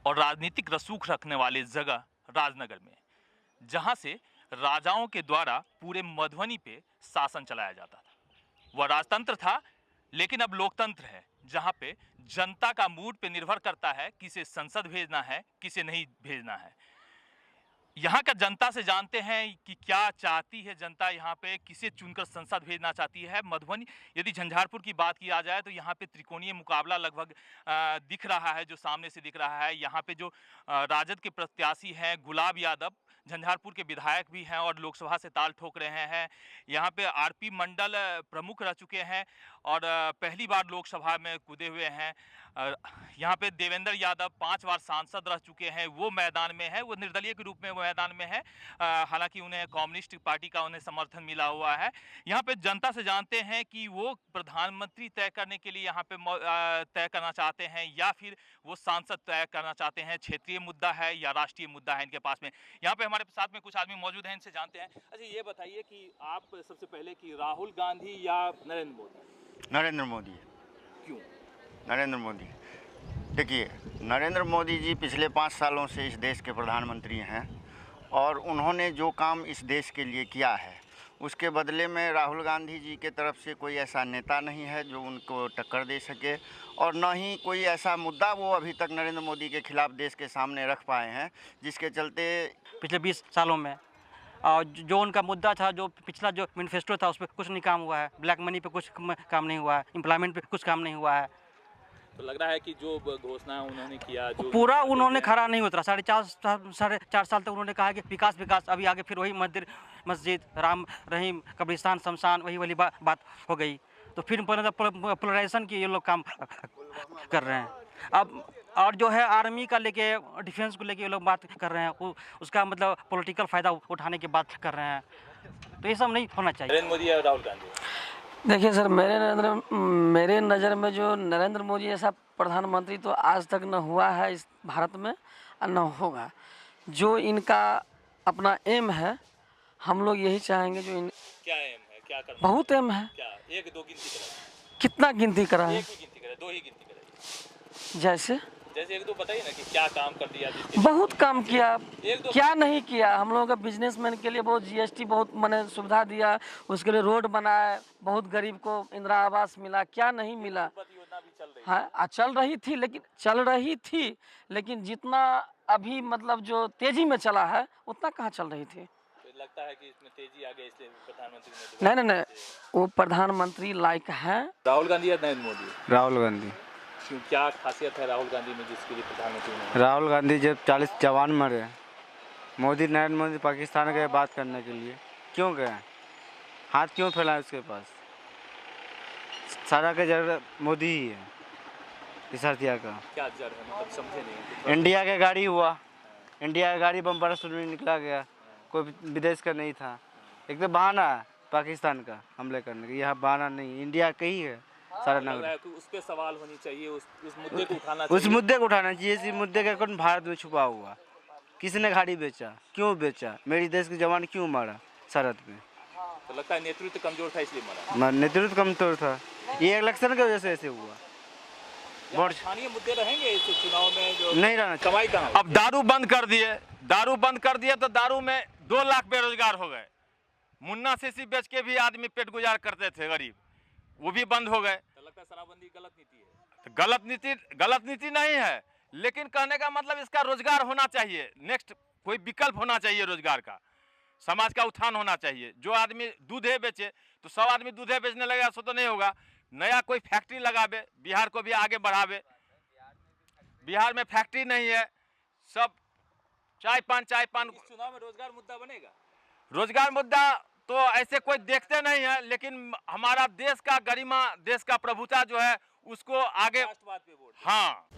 और राजनीतिक रसूख रखने वाले जगह राजनगर में, जहां से राजाओं के द्वारा पूरे मधुबनी पे शासन चलाया जाता था। वह राजतंत्र था, लेकिन अब लोकतंत्र है, जहां पे जनता का मूड पे निर्भर करता है किसे संसद भेजना है, किसे नहीं भेजना है। यहाँ का जनता से जानते हैं कि क्या चाहती है जनता, यहाँ पे किसे चुनकर संसद भेजना चाहती है। मधुबनी, यदि झंझारपुर की बात किया जाए तो यहाँ पे त्रिकोणीय मुकाबला लगभग दिख रहा है, जो सामने से दिख रहा है। यहाँ पे जो राजद के प्रत्याशी हैं गुलाब यादव, झंझारपुर के विधायक भी हैं और लोकसभा से ताल ठोक रहे हैं। यहाँ पे आरपी मंडल प्रमुख रह चुके हैं और पहली बार लोकसभा में कूदे हुए हैं। यहाँ पे देवेंद्र यादव 5 बार सांसद रह चुके हैं, वो मैदान में है, वो निर्दलीय के रूप में वो मैदान में है। हालांकि उन्हें कम्युनिस्ट पार्टी का उन्हें समर्थन मिला हुआ है। यहाँ पे जनता से जानते हैं कि वो प्रधानमंत्री तय करने के लिए यहाँ पे तय करना चाहते हैं या फिर वो सांसद तय करना चाहते हैं। क्षेत्रीय मुद्दा है या राष्ट्रीय मुद्दा है इनके पास में। यहाँ पे हमारे साथ में कुछ आदमी मौजूद हैं, इनसे जानते हैं। अच्छा, ये बताइए कि आप सबसे पहले कि राहुल गांधी या नरेंद्र मोदी? नरेंद्र मोदी। क्यों नरेंद्र मोदी? देखिए, नरेंद्र मोदी जी पिछले 5 सालों से इस देश के प्रधानमंत्री हैं और उन्होंने जो काम इस देश के लिए किया है उसके बदले में राहुल गांधी जी के तरफ से कोई ऐसा नेता नहीं है जो उनको टक्कर दे सके, और न ही कोई ऐसा मुद्दा वो अभी तक नरेंद्र मोदी के खिलाफ देश के सामने रख पाए हैं जिसके चलते पिछले 20 सालों में और जो उनका मुद्दा था, जो पिछला जो मैनिफेस्टो था, उस पर कुछ नहीं काम हुआ है। ब्लैक मनी पे कुछ काम नहीं हुआ है, एम्प्लॉयमेंट पे कुछ काम नहीं हुआ है। तो लग रहा है कि जो घोषणा उन्होंने किया जो पूरा उन्होंने खरा नहीं उतरा। 4.5 साल तक उन्होंने कहा कि विकास विकास, अभी आगे फिर वही मंदिर मस्जिद राम रहीम कब्रिस्तान शमशान वही वाली बात हो गई। तो फिर पोलराइजेशन की ये लोग काम कर रहे हैं। अब और जो है आर्मी का लेके डिफेंस को लेके ये लोग बात कर रहे हैं, उसका मतलब पॉलिटिकल फ़ायदा उठाने की बात कर रहे हैं। तो ये सब नहीं होना चाहिए। नरेंद्र मोदी या राहुल गांधी? देखिए सर, मेरे नज़र में जो नरेंद्र मोदी जैसा प्रधानमंत्री तो आज तक न हुआ है इस भारत में और न होगा। जो इनका अपना एम है, हम लोग यही चाहेंगे। जो क्या एम है, क्या करना? बहुत एम है। क्या 1-2 गिनती करें? कितना गिनती करा है? एक ही गिनती करें, 2 ही गिनती करें। जैसे 1-2 बताइए ना कि क्या काम कर दिया जिसके बहुत काम किया। 1-2 क्या नहीं किया? हम लोगों का बिजनेसमैन के लिए बहुत जीएसटी बहुत मैंने सुविधा दिया, उसके लिए रोड बनाया, बहुत गरीब को इंदिरा आवास मिला। क्या नहीं मिला? योजना भी चल रही है। हाँ, चल रही थी लेकिन जितना अभी मतलब जो तेजी में चला है उतना कहाँ चल रही थी। तो लगता है कि इसमें तेजी आ गई, इसलिए प्रधानमंत्री ने नहीं, वो प्रधानमंत्री लायक हैं। राहुल गांधी या नरेंद्र मोदी? राहुल गांधी। क्यों, क्या खासियत है राहुल गांधी में जिसके लिए प्रधानमंत्री ने? राहुल गांधी जब 40 जवान मरे, नरेंद्र मोदी पाकिस्तान गए बात करने के लिए, क्यों गए? हाथ क्यों फैलाए उसके पास? सारा का जड़ मोदी ही है इस हथियार का। क्या जड़ है, मतलब समझे नहीं। इंडिया का गाड़ी हुआ, इंडिया का गाड़ी बम्पर शुरू में निकला गया, कोई विदेश का नहीं था। एक तो बहाना है पाकिस्तान का हमले करने का, यह बहाना नहीं, इंडिया का ही है सारा नागरिक। उस पे सवाल होनी चाहिए, उस मुद्दे को उठाना चाहिए। उस मुद्दे को उठाना चाहिए। इस मुद्दे का कौन भारत में छुपा हुआ? किसने गाड़ी बेचा, क्यों बेचा? मेरी देश के जवान क्यों मारा सरहद में? तो लगता है नेतृत्व कमजोर था इसलिए मारा। नेतृत्व कमजोर था, ये इलेक्शन की वजह से ऐसे हुआ। स्थानीय मुद्दे रहेंगे इस चुनाव में जो नहीं रहना। कमाई कहाँ? अब दारू बंद कर दिए तो दारू में 2 लाख बेरोजगार हो गए। मुन्ना शीशी बेच के भी आदमी पेट गुजार करते थे गरीब, वो भी बंद हो गए। तो लगता है शराबबंदी गलत नीति है। गलत नीति नहीं है, लेकिन कहने का मतलब इसका रोजगार होना चाहिए। नेक्स्ट कोई विकल्प होना चाहिए रोजगार का, समाज का उत्थान होना चाहिए। जो आदमी दूधे बेचे तो सब आदमी दूधे बेचने लगेगा, सो तो नहीं होगा। नया कोई फैक्ट्री लगावे, बिहार को भी आगे बढ़ावे। बिहार में फैक्ट्री नहीं है, सब चाय पान। चुनाव में रोजगार मुद्दा बनेगा? रोजगार मुद्दा तो ऐसे कोई देखते नहीं है, लेकिन हमारा देश का गरिमा, देश का प्रभुता जो है उसको आगे। हाँ।